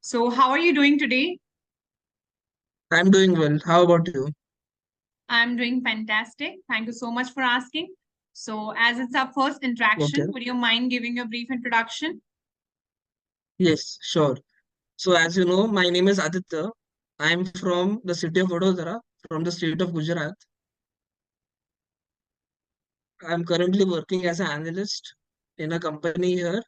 So, how are you doing today? I'm doing well. How about you? I'm doing fantastic. Thank you so much for asking. So, as it's our first Okay. interaction, would you mind giving a brief introduction? Yes, sure. So, as you know, my name is Aditya. I'm from the city of Vadodara, from the state of Gujarat. I'm currently working as an analyst in a company here,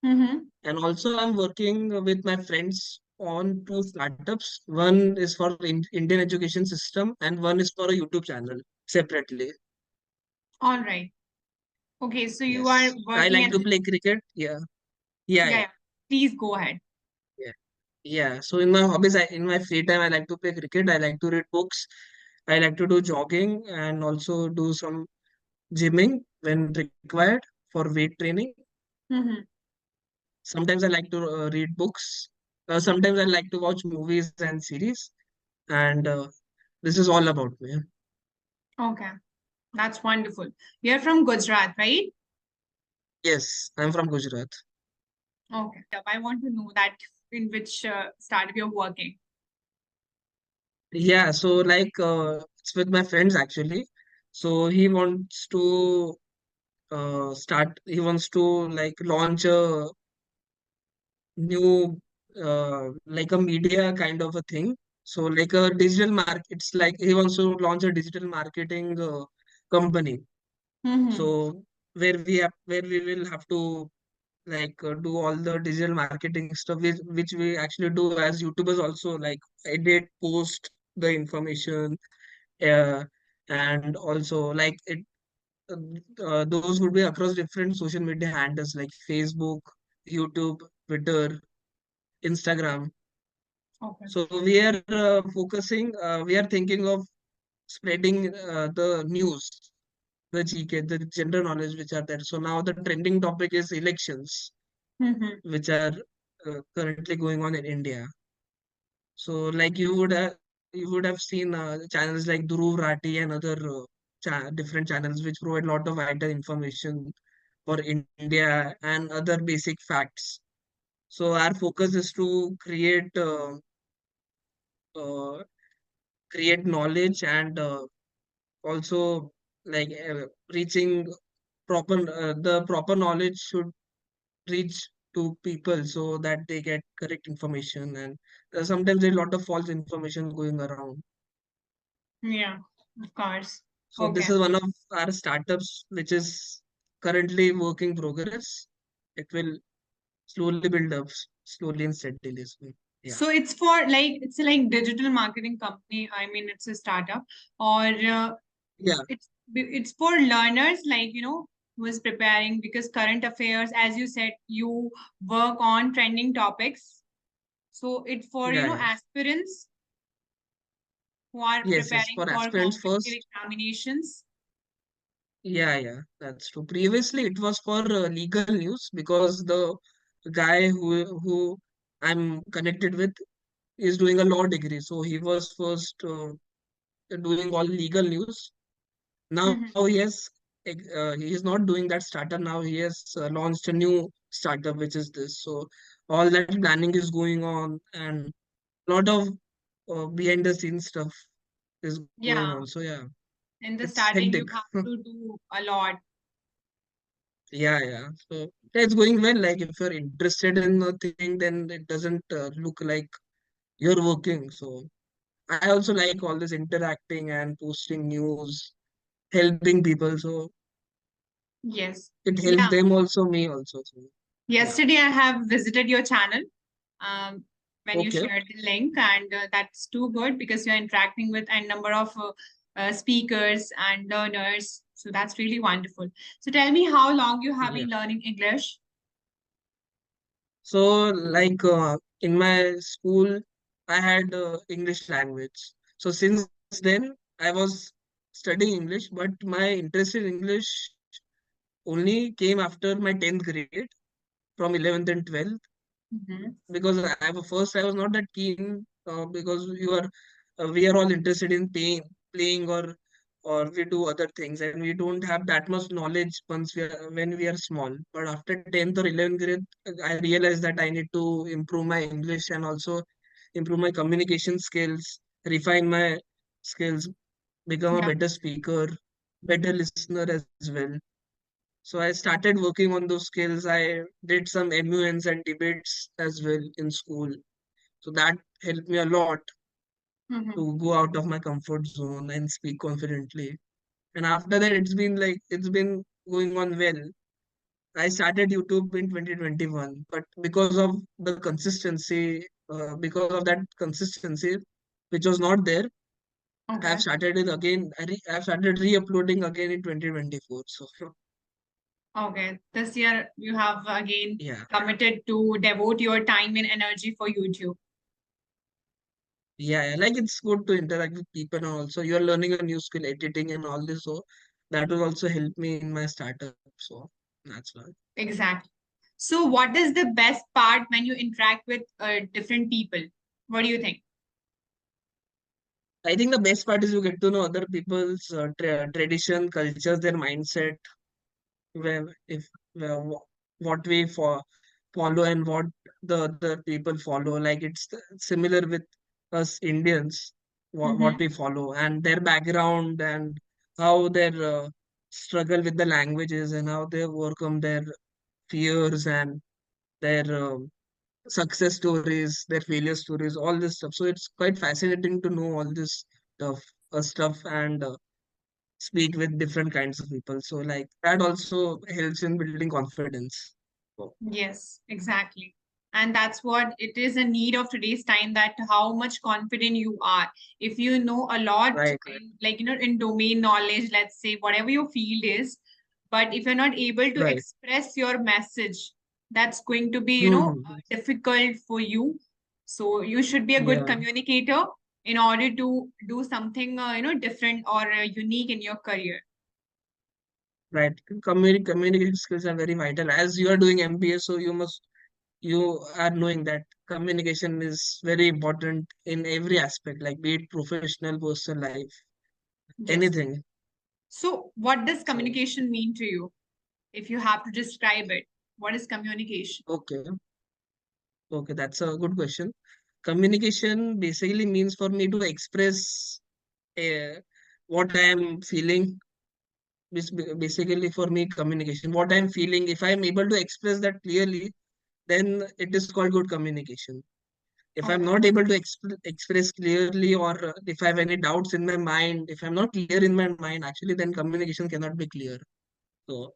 Mm-hmm. and also I'm working with my friends on two startups. One is for Indian education system, and one is for a YouTube channel separately. All right. Okay, so you are Yes, I working like at to play cricket. Yeah, yeah, yeah, yeah, yeah. Please go ahead. yeah. Yeah, so in my hobbies, in my free time, I like to play cricket. I like to read books. I like to do jogging and also do some gymming when required for weight training. Mm-hmm. Sometimes I like to read books. Sometimes I like to watch movies and series. And this is all about me. Okay, that's wonderful. You're from Gujarat, right? Yes, I'm from Gujarat. Okay. I want to know that in which startup you're working. Yeah, so it's with my friends actually. So he wants to like launch a new like a media kind of a thing. So like a digital market, it's like he wants to launch a digital marketing company. Mm-hmm. So where we will have to do all the digital marketing stuff, which we actually do as YouTubers also, like edit, post the information, uh, and also those would be across different social media handles like Facebook, YouTube, Twitter, Instagram. Okay. So we are thinking of spreading the news, the GK, the general knowledge which are there. So now the trending topic is elections, Mm-hmm. which are currently going on in India. So you would have seen channels like Dhruv Rati and other different channels which provide a lot of vital information for India and other basic facts. So our focus is to uh, create knowledge and also reaching the proper knowledge should reach to people so that they get correct information, and sometimes there's a lot of false information going around. Yeah, of course. So this Okay. is one of our startups which is currently work in progress. It will slowly build up, slowly and steadily. So, yeah, So it's for like it's a like digital marketing company. I mean, it's a startup, or yeah, it's for learners, like who is preparing because current affairs, as you said, you work on trending topics. So it's for yeah, yeah. aspirants who are Yes, yes, preparing for for aspirants competitive first. examinations. Yeah, yeah, that's true. Previously, it was for legal news because the guy who I'm connected with is doing a law degree. So he was first doing all legal news. Now Mhm. he is not doing that startup. Now he has launched a new startup, which is this. So all that planning is going on, and a lot of behind the scenes stuff is going Yeah, on. So yeah, in the it's starting, you hectic. have to do a lot. Yeah, yeah. So yeah, it's going well. Like if you're interested in a thing, then it doesn't look like you're working. So I also like all this interacting and posting news, helping people. So Yes. it helps Yeah. them also, me also. So yeah. Yesterday, I have visited your channel um, when you Okay. shared the link, and that's too good because you're interacting with a number of speakers and learners. So that's really wonderful. So tell me how long you have Yeah. been learning English. So in my school, I had English language. So since then, I was studying English, but my interest in English only came after my 10th grade from 11th and 12th, Mhm. because I was not that keen because we are all interested in playing or or we do other things, and we don't have that much knowledge once when we are small. But after 10th or 11th grade, I realized that I need to improve my English and also improve my communication skills, refine my skills, become a Yeah. better speaker, better listener as well. So I started working on those skills. I did some MUNs and debates as well in school. So that helped me a lot Mm-hmm. to go out of my comfort zone and speak confidently. And after that, it's been going on well. I started YouTube in 2021, but because of the consistency, because of that consistency, which was not there, I've Okay. started it again. I've started re-uploading again in 2024. So Okay. This year you have again yeah, committed to devote your time and energy for YouTube. yeah, like it's good to interact with people, and also you're learning a new skill, editing and all this. So that will also help me in my startup. So that's why. Exactly. So what is the best part when you interact with different people? What do you think? I think the best part is you get to know other people's tradition, cultures, their mindset, where if what we follow and what the other people follow. Like it's similar with us Indians, what Mm-hmm. we follow and their background and how their struggle with the languages and how they overcome their fears and their success stories, their failure stories, all this stuff. So it's quite fascinating to know all this stuff and speak with different kinds of people. So like that also helps in building confidence. So, Yes, exactly. And that's what it is a need of today's time, that how much confident you are. If you know a lot right, right, in, like, in domain knowledge, let's say, whatever your field is, but if you're not able to right. express your message, that's going to be, Hmm. difficult for you. So you should be a good Yeah, communicator in order to do something, different or unique in your career. right. Communication skills are very vital. As you are doing MBA, so you are knowing that communication is very important in every aspect, like be it professional, personal life, Yes. anything. So what does So communication mean to you? If you have to describe it, what is communication? okay, okay, that's a good question. Communication basically means for me to express uh, what I am feeling. Basically for me, communication, what I'm feeling, if I'm able to express that clearly, then it is called good communication. If I'm Okay. not able to express clearly, or if I have any doubts in my mind, if I'm not clear in my mind, actually, then communication cannot be clear. So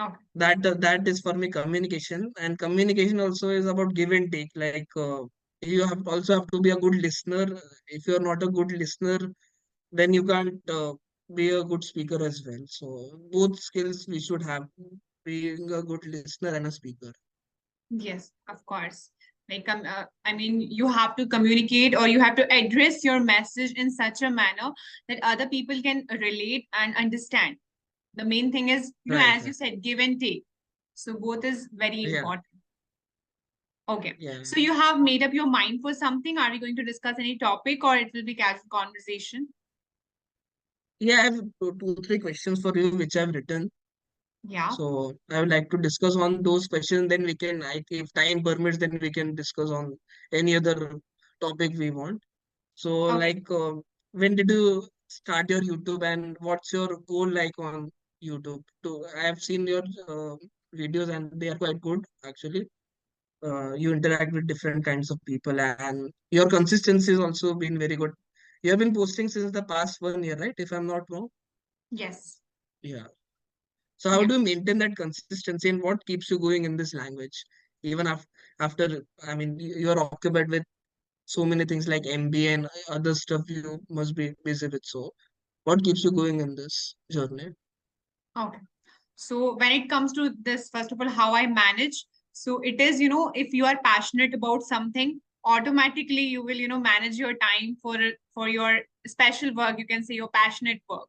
Okay. that is for me communication. And communication also is about give and take. Like you have also have to be a good listener. If you're not a good listener, then you can't be a good speaker as well. So both skills we should have, being a good listener and a speaker. Yes, of course. Like, I mean, you have to communicate or you have to address your message in such a manner that other people can relate and understand. The main thing is, Right, as you right. said, give and take. So both is very Yeah, important. Okay. yeah. So you have made up your mind for something. Are we going to discuss any topic or it will be casual conversation? Yeah, I have two, three questions for you which I've written. Yeah. So I would like to discuss on those questions. Then we can, if time permits, then we can discuss on any other topic we want. So, Okay. like, when did you start your YouTube, and what's your goal like on YouTube? To I have seen your videos, and they are quite good actually. You interact with different kinds of people, and your consistency has also been very good. You have been posting since the past 1 year, right? If I'm not wrong. Yes. Yeah. So how Yeah. do you maintain that consistency, and what keeps you going in this language? Even after, I mean, you're occupied with so many things like MBA and other stuff you must be busy with. So what keeps you going in this journey? Okay. So when it comes to this, first of all, how I manage. So it is, if you are passionate about something, automatically you will, manage your time for your special work. You can say your passionate work.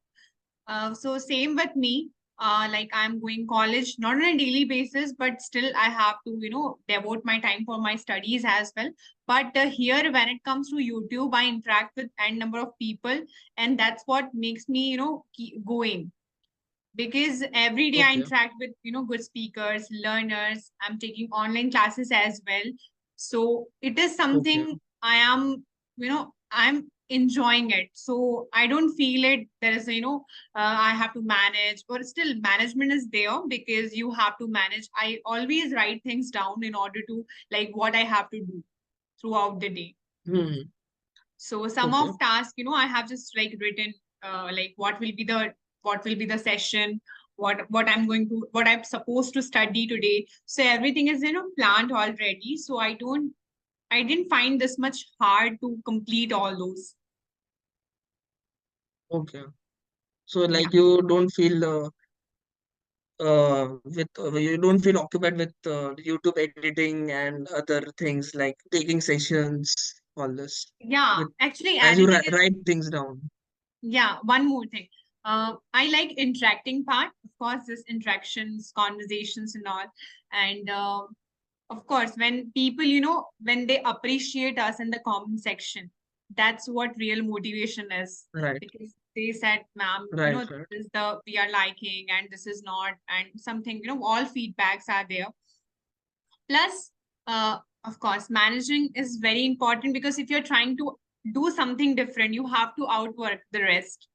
So same with me. like I'm going college, not on a daily basis, but still I have to, devote my time for my studies as well. But here, when it comes to YouTube, I interact with n number of people, and that's what makes me, keep going. Because every day I Okay. interact with, good speakers, learners. I'm taking online classes as well. So it is Okay. something I am, I'm enjoying it. So I don't feel it. There is, I have to manage, or still management is there because you have to manage. I always write things down in order to like what I have to do throughout the day. Hmm. So some Okay. of tasks, I have just like written like what will be the session, what I'm going to what I'm supposed to study today. So everything is planned already. So I didn't find this much hard to complete all those. Okay. So Yeah. like you don't feel with you don't feel occupied with YouTube editing and other things like taking sessions, all this Yeah. with Actually, as you editing is write things down. yeah, one more thing. I like interacting part, of course, this interactions, conversations and all. And of course, when people, when they appreciate us in the comment section, that's what real motivation is. Right. Because they said, ma'am, Right. Right. this is the we are liking and this is not, and something, all feedbacks are there. Plus, of course, managing is very important because if you're trying to do something different, you have to outwork the rest.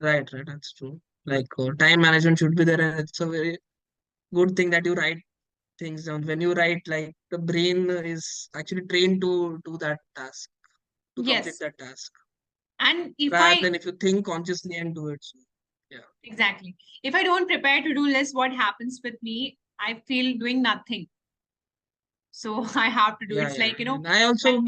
Right. Right. That's true. Like time management should be there, and it's a very good thing that you write things down. When you write, like the brain is actually trained to do that task, to complete Yes. that task, And if rather I than if you think consciously and do it. So, yeah. exactly, if I don't prepare to do list, what happens with me? I feel doing nothing. So I have to do. Yeah. It's Yeah. like, And when I also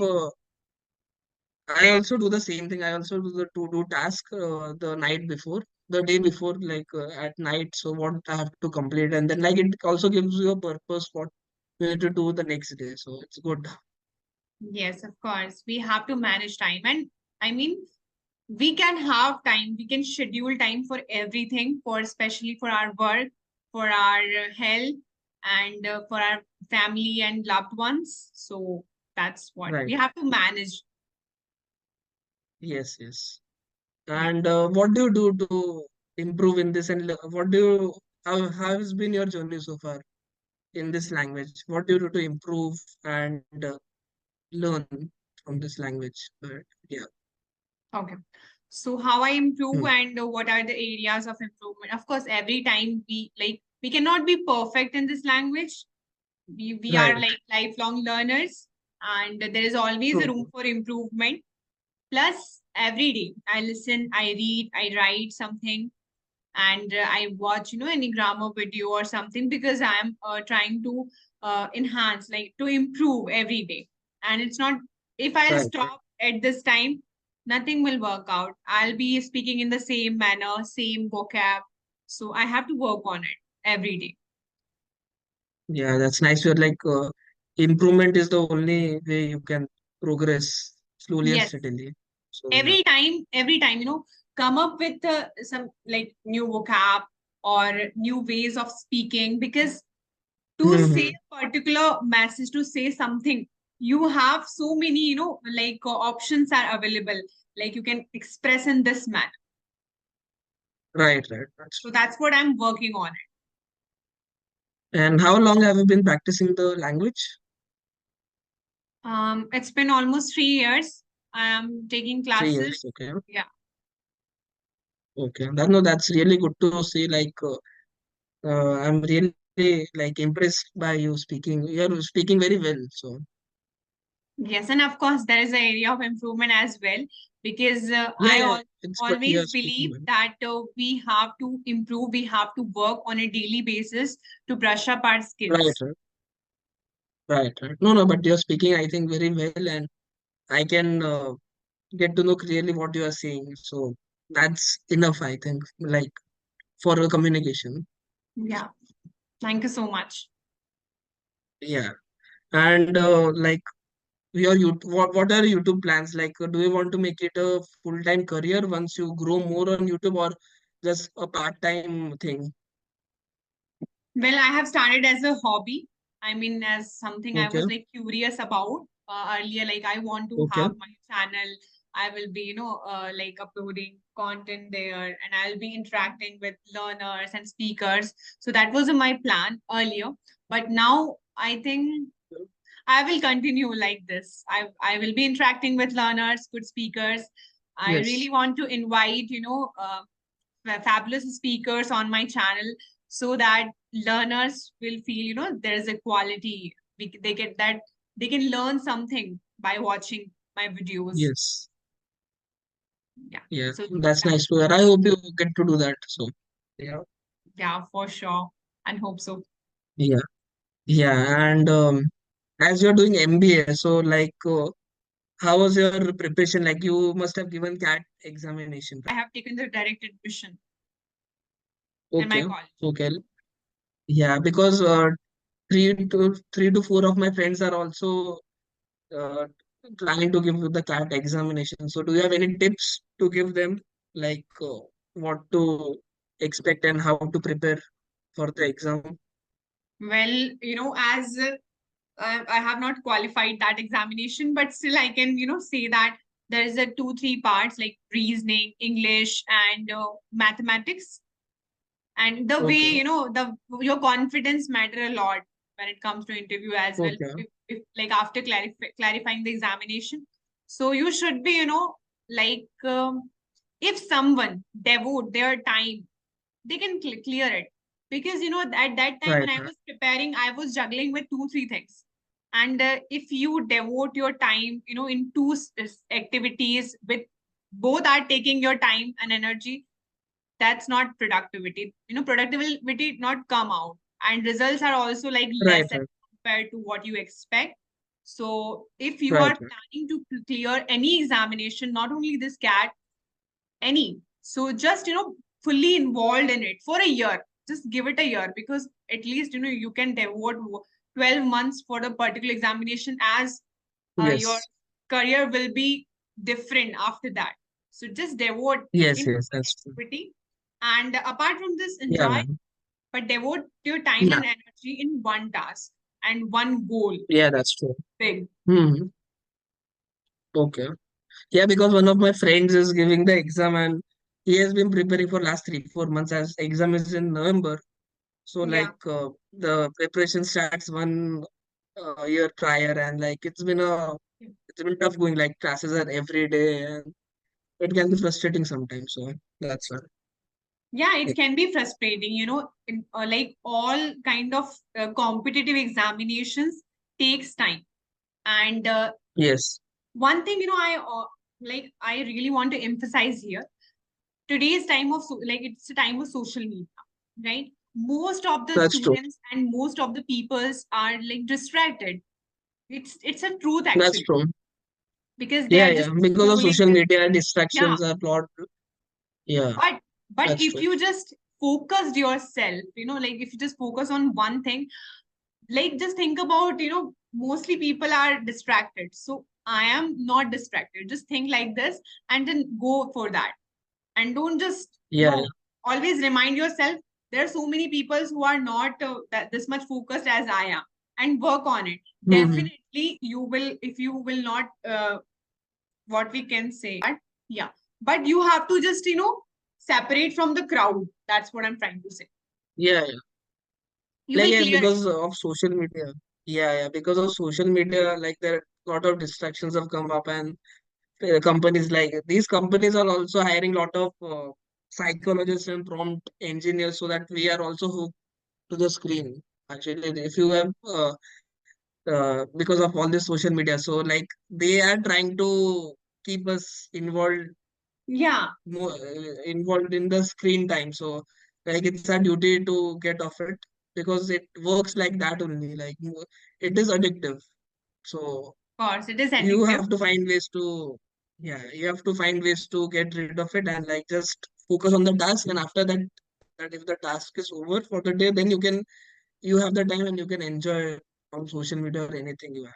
do the same thing. I also do the to do task the night before, the day before, like at night. So what I have to complete, and then like it also gives you a purpose what you need to do the next day. So it's good. yes, of course, we have to manage time. And I mean, we can have time, we can schedule time for everything, for especially for our work, for our health, and for our family and loved ones. So that's what we Right. have to manage. Yes. Yes. Yeah. And what do you do to improve in this? And what do you how has been your journey so far in this language? What do you do to improve and learn from this language? Yeah. Okay. So how I improve Hmm. and what are the areas of improvement? Of course, every time we cannot be perfect in this language. We are Right. like lifelong learners, and there is always a True. room for improvement. Plus, every day I listen, I read, I write something, and I watch, any grammar video or something because I'm trying to enhance, like to improve every day. And it's not, if I'll Right. Right. stop at this time, nothing will work out. I'll be speaking in the same manner, same vocab. So I have to work on it every day. Yeah, that's nice. You're like improvement is the only way you can progress slowly and Yes. steadily. So yeah. Every time, come up with some like new vocab or new ways of speaking because to say Hmm. a particular message, to say something, you have so many, like options are available. Like you can express in this manner. Right. Right. That's So true. that's what I'm working on. And how long have you been practicing the language? It's been almost 3 years. I am taking 3 years. classes. Okay. Yeah. Okay. That no, that's really good to see. Like I'm really like impressed by you speaking. You're speaking very well. So Yes, and of course, there is an area of improvement as well because yeah, yeah, it's but you're always speaking believe well. that we have to improve, we have to work on a daily basis to brush up our Right, skills. right, right, right. No, no, but you're speaking, I think, very well, and I can get to know clearly what you are saying. So that's enough, I think, like for a communication. Yeah, thank you so much. Yeah. And like your YouTube, what are YouTube plans? Like, do you want to make it a full-time career once you grow more on YouTube, or just a part-time thing? Well, I have started as a hobby. I mean, as something I Okay, was like curious about earlier. Like, I want to okay, have my channel. I will be, like uploading content there, and I'll be interacting with learners and speakers. So that was my plan earlier. But now I think I will continue like this. I will be interacting with learners, good speakers. I really yes, want to invite, fabulous speakers on my channel so that learners will feel, there is a quality. They get that they can learn something by watching my videos. yes, Yeah. yeah. So That's that, nice to hear. I hope you get to do that. So, yeah, yeah, for sure. And hope so. yeah, yeah. And as you're doing MBA, so like, how was your preparation? Like, you must have given CAT examination, I right? have taken the direct admission in my Okay, college. okay. Yeah, because three to four of my friends are also uh, planning to give the CAT examination. So, do you have any tips to give them, like what to expect and how to prepare for the exam? Well, as I have not qualified that examination, but still I can, say that there is a two, three parts like reasoning, English, and mathematics. And the way, Okay, your confidence matter a lot when it comes to interview as well. okay, If like after clarifying the examination, so you should be, like if someone devote their time, they can clear it. Because at that time when right, I right. was preparing, I was juggling with two three things. And if you devote your time, in two activities, with both are taking your time and energy, that's not productivity. Productivity not come out, and results are also like Right, less as right, compared to what you expect. So if you right, are right. planning to clear any examination, not only this CAT, any. So just, fully involved in it for a year. Just give it a year, because at least, you can devote 12 months for the particular examination, as your Yes, career will be different after that. So just devote yes, in yes, one that's true. activity. And apart from this, Yeah, enjoy, man. but devote your time Yeah, and energy in one task and one goal. yeah, that's true. Big. Hmm. Okay. Yeah, because one of my friends is giving the exam and he has been preparing for last 3 4 months as exam is in November. So Yeah. like the preparation starts one year prior and like it's been tough going, like classes are every day and it can be frustrating sometimes. So that's why. Yeah, Yeah. it can be frustrating, like all kind of competitive examinations takes time. And Yes, one thing, I really want to emphasize here, today's time of like it's a time of social media, right? Most of the that's true. students and most of the peoples are like distracted. It's a truth That's actually, true. because they Yeah, are yeah. just Because of scrolling social this. media Yeah, distractions are lot. Yeah, but that's if true. you just focused yourself, like if you just focus on one thing, like just think about, mostly people are distracted, so I am not distracted. Just think like this and then go for that. And don't just, Yeah, yeah. always remind yourself, there are so many people who are not this much focused as I am, and work on it. Hmm. Definitely you will, if you will not what we can say, yeah, but you have to just, separate from the crowd. That's what I'm trying to say. Yeah, yeah. You Like will yeah, clear it. because of social media. Yeah, yeah. Because of social media, like there are a lot of distractions have come up, and companies like these companies are also hiring a lot of psychologists and prompt engineers so that we are also hooked to the screen. Actually, if you have because of all this social media, so like they are trying to keep us Yeah, involved in the screen time. So like it's our duty to get off it because it works like that only. Like it is addictive. So of course it is you addictive. have to find ways to, yeah, you have to find ways to get rid of it and like just focus on the task. And after that, that if the task is over for the day, then you have the time and you can enjoy on social media or anything you have.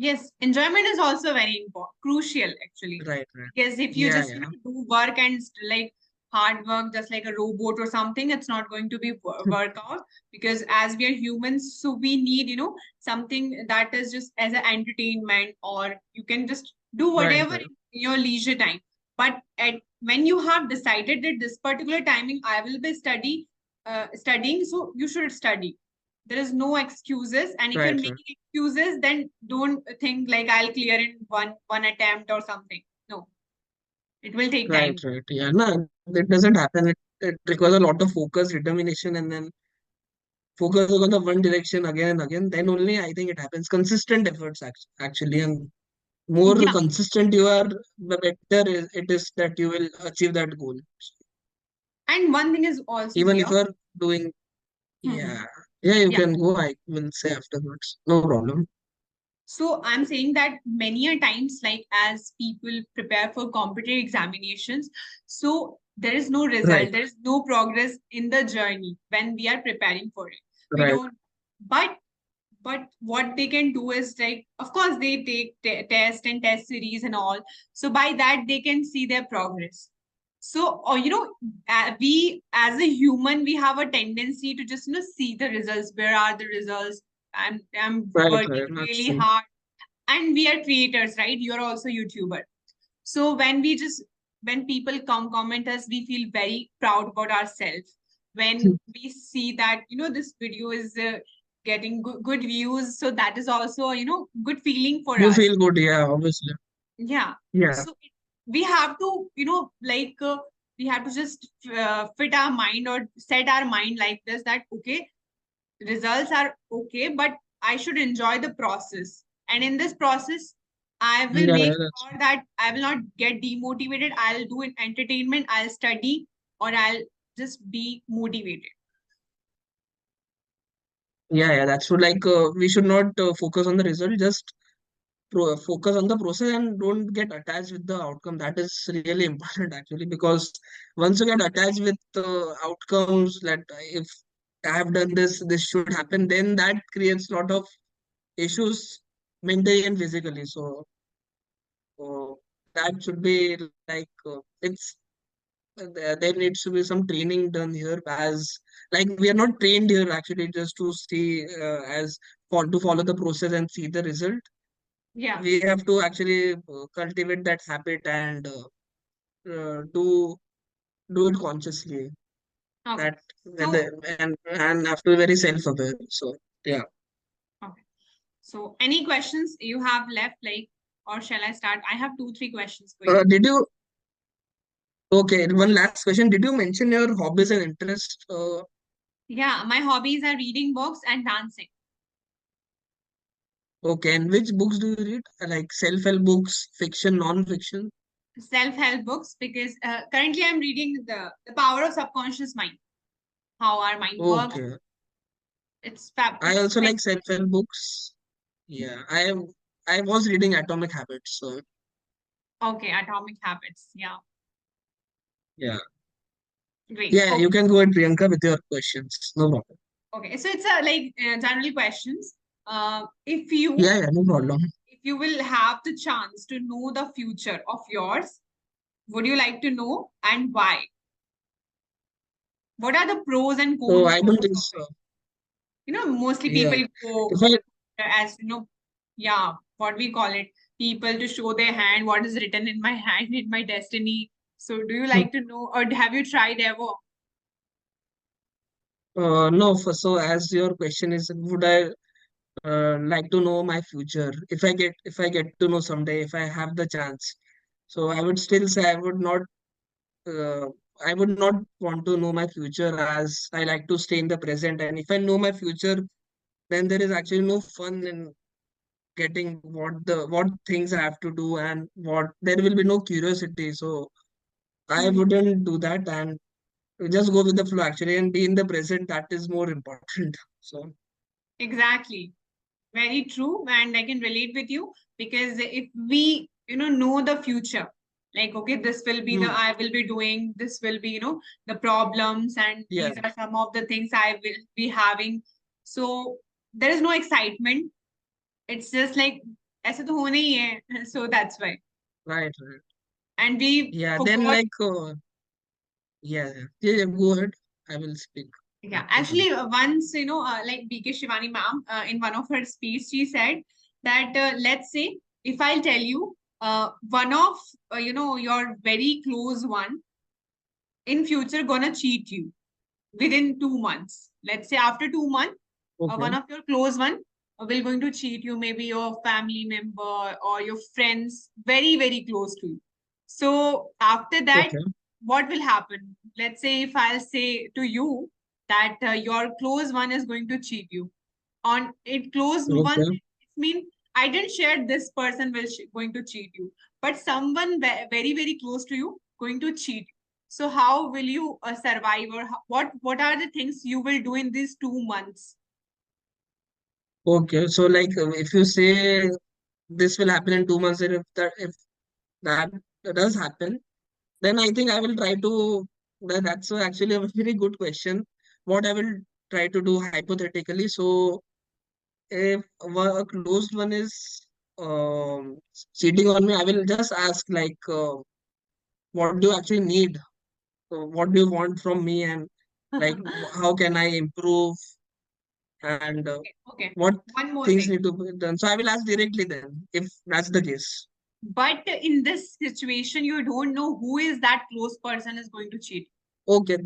Yes, enjoyment is also very important, crucial actually. Right, right. Because if you Yeah, just, yeah. do work and like hard work just like a robot or something. It's not going to be workout, because as we are humans, so we need, something that is just as an entertainment, or you can just do Right, whatever right, in your leisure time. But when you have decided that this particular timing I will be studying, so you should study. There is no excuses, and if you're right, right, making excuses, then don't think like I'll clear in one attempt or something. No, it will take right, time. right. Yeah, no, it doesn't happen. It requires a lot of focus, determination, and then focusing on the one direction again and again. Then only I think it happens. Consistent efforts, actually, and more Yeah, consistent you are, the better it is that you will achieve that goal. and one thing is also Even there. if you are doing, Mhm. yeah, yeah, you Yeah. can go. I will say afterwards. No problem. So I'm saying that many a times, like as people prepare for competitive examinations, so there is no Right, result, there is no progress in the journey when we are preparing for it. We right, don't, but what they can do is, like, of course they take test and test series and all, so by that they can see their progress. So, or we as a human, we have a tendency to just see the results. Where are the results? I'm right, working right. That's really true. hard, and we are creators, right? You're also YouTuber. So when people comment us, we feel very proud about ourselves. When we see that this video is getting good views, so that is also good feeling for You us. feel good, yeah, obviously. Yeah. Yeah, So we have to like we have to just fit our mind or set our mind like this, that okay, results are okay, but I should enjoy the process. And in this process, I will yeah, make yeah, that's sure that I will not get demotivated. I'll do an entertainment, I'll study, or I'll just be motivated. yeah, yeah. That's true. Like we should not focus on the result. Just focus on the process and don't get attached with the outcome. That is really important actually, because once you get attached with outcomes, that if I have done this, this should happen, then that creates a lot of issues mentally and physically. So uh, that should be like it's there needs to be some training done here, as like we are not trained here actually just to see as for to follow the process and see the result. Yeah. We have to actually cultivate that habit and do it consciously. Okay. That whether So, and have to be very self-aware. So yeah. okay. So any questions you have left, like, or shall I start? I have two, three questions for you. Did you okay? One last question. Did you mention your hobbies and interests? Yeah, my hobbies are reading books and dancing. Okay, and which books do you read? Like self-help books, fiction, non-fiction? Self-help books, because currently I'm reading the Power of Subconscious Mind, how our mind works. Okay. It's fab. I It's also very like self-help books. Yeah, I was reading Atomic Habits. So okay. Atomic Habits. Yeah, yeah, great. yeah. You Okay, can go ahead, Priyanka, with your questions. No problem. okay. So it's like general questions. If you Yeah, yeah, no problem. if you will have the chance to know the future of yours, would you like to know, and why? What are the pros and So cons I don't of think it? so. Mostly Yeah. people go If I as yeah, what we call it, people to show their hand, what is written in my hand, in my destiny. So do you like to know, or have you tried ever? no, so as your question is, would I like to know my future? If I get to know someday, if I have the chance, so I would still say uh, I would not want to know my future, as I like to stay in the present. And if I know my future, then there is actually no fun in getting what things I have to do, and what there will be no curiosity. So I Mhm. wouldn't do that, and just go with the flow actually and be in the present. That is more important. So Exactly. Very true. And I can relate with you, because if we, know the future, like, okay, this will be the, hmm, I will be doing, this will be, the problems, and yeah, these are some of the things I will be having. So there is no excitement. It's just like, ऐसे तो होना ही है. So that's why. right, right. And we Yeah, then forgot. like Yeah, yeah, yeah, yeah, go ahead. I will speak Yeah, after some. actually, once, like BK Shivani ma'am, in one of her speech, she said that, let's say, if I'll tell you, one of, your very close one in future gonna cheat you within 2 months. Let's say after 2 months, one Okay, of your close one will going to cheat you, maybe your family member or your friends, very, very close to you. So after that, okay, what will happen? Let's say if I'll say to you that your close one is going to cheat you. On it close one, okay, it mean I didn't share this person will going to cheat you, but someone very, very close to you going to cheat you. So how will you survive, or what are the things you will do in these 2 months? okay. So like if you say this will happen in 2 months, and if that does happen, then I think I will try to. That's actually a very good question. What I will try to do hypothetically. So if a closed one is cheating on me, I will just ask like, what do you actually need? What do you want from me, and like how can I improve, and Okay, what one more things thing. need to be done. So I will ask directly then if that's the case. But in this situation, you don't know who is that close person is going to cheat. Okay,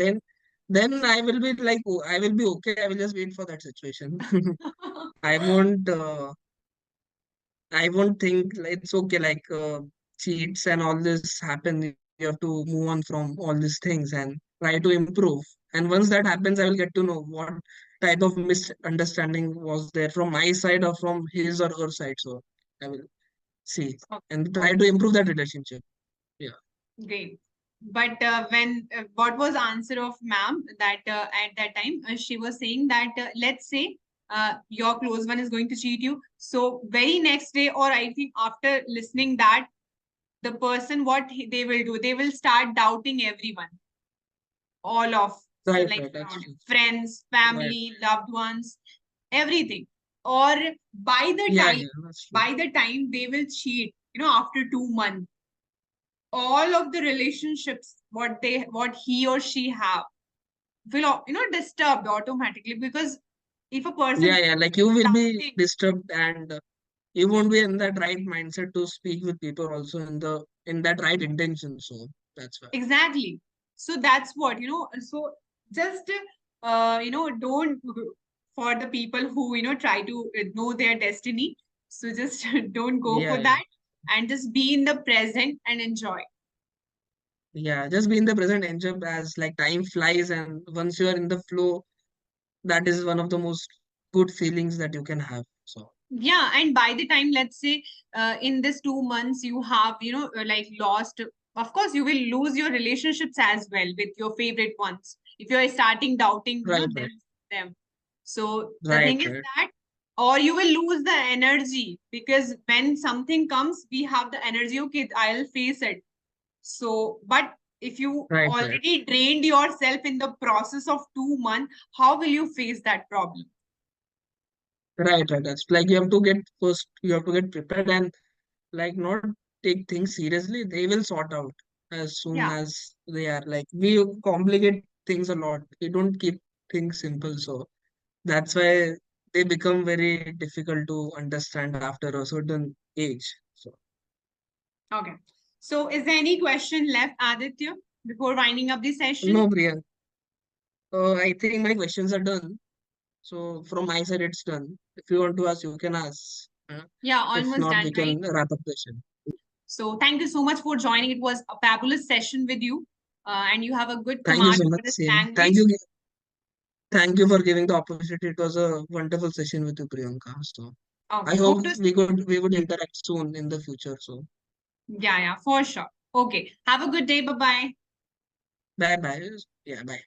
then I will be like, oh, I will be okay. I will just wait for that situation. I won't. I won't think like it's okay, like cheats and all this happen. You have to move on from all these things and try to improve. And once that happens, I will get to know what type of misunderstanding was there from my side or from his or her side. So I will see Okay, and try okay. to improve that relationship. Yeah. Great. But when what was answer of ma'am that at that time she was saying that let's say your close one is going to cheat you. So very next day, or I think after listening that, the person what they will do, they will start doubting everyone, all of Right, like right. That's around true. friends, Right. family, loved ones, everything. Or by the Yeah, time yeah, that's true. by the time they will cheat, after 2 months, all of the relationships what he or she have will disturbed automatically, because if a person Yeah, yeah. Like you will be doubting. disturbed, and you won't be in that right mindset to speak with people also in that right intention. So that's why. Exactly. So that's what, so just don't, for the people who try to know their destiny, so just don't go Yeah, for yeah. that, and just be in the present and enjoy. Yeah, just be in the present, enjoy as like time flies, and once you are in the flow, that is one of the most good feelings that you can have. So, Yeah, and by the time, let's say, in this 2 months, you have, like lost, of course, you will lose your relationships as well with your favorite ones. If you're starting doubting, right, right, them. So the right, thing is right, that, or you will lose the energy, because when something comes, we have the energy, okay, I'll face it. So, but if you right, right, already drained yourself in the process of 2 months, how will you face that problem? right, right. That's like you have to get first, you have to get prepared and like not take things seriously. They will sort out as soon Yeah. as they are. Like we complicate things a lot. We don't keep things simple. So that's why they become very difficult to understand after a certain age. So Okay. So is there any question left, Aditya, before winding up the session? no, Priya. I think my questions are done. So from my side, it's done. If you want to ask, you can ask. Yeah, If almost not, done, we right? can wrap up the session. So thank you so much for joining. It was a fabulous session with you. And you have a good Thank you command so much. over this Same. language. Thank you for giving the opportunity. It was a wonderful session with you, Priyanka. So I Okay. hope Hope to, we would interact soon in the future. So yeah, yeah, for sure. Okay. Have a good day. Bye-bye. bye bye. Yeah, bye.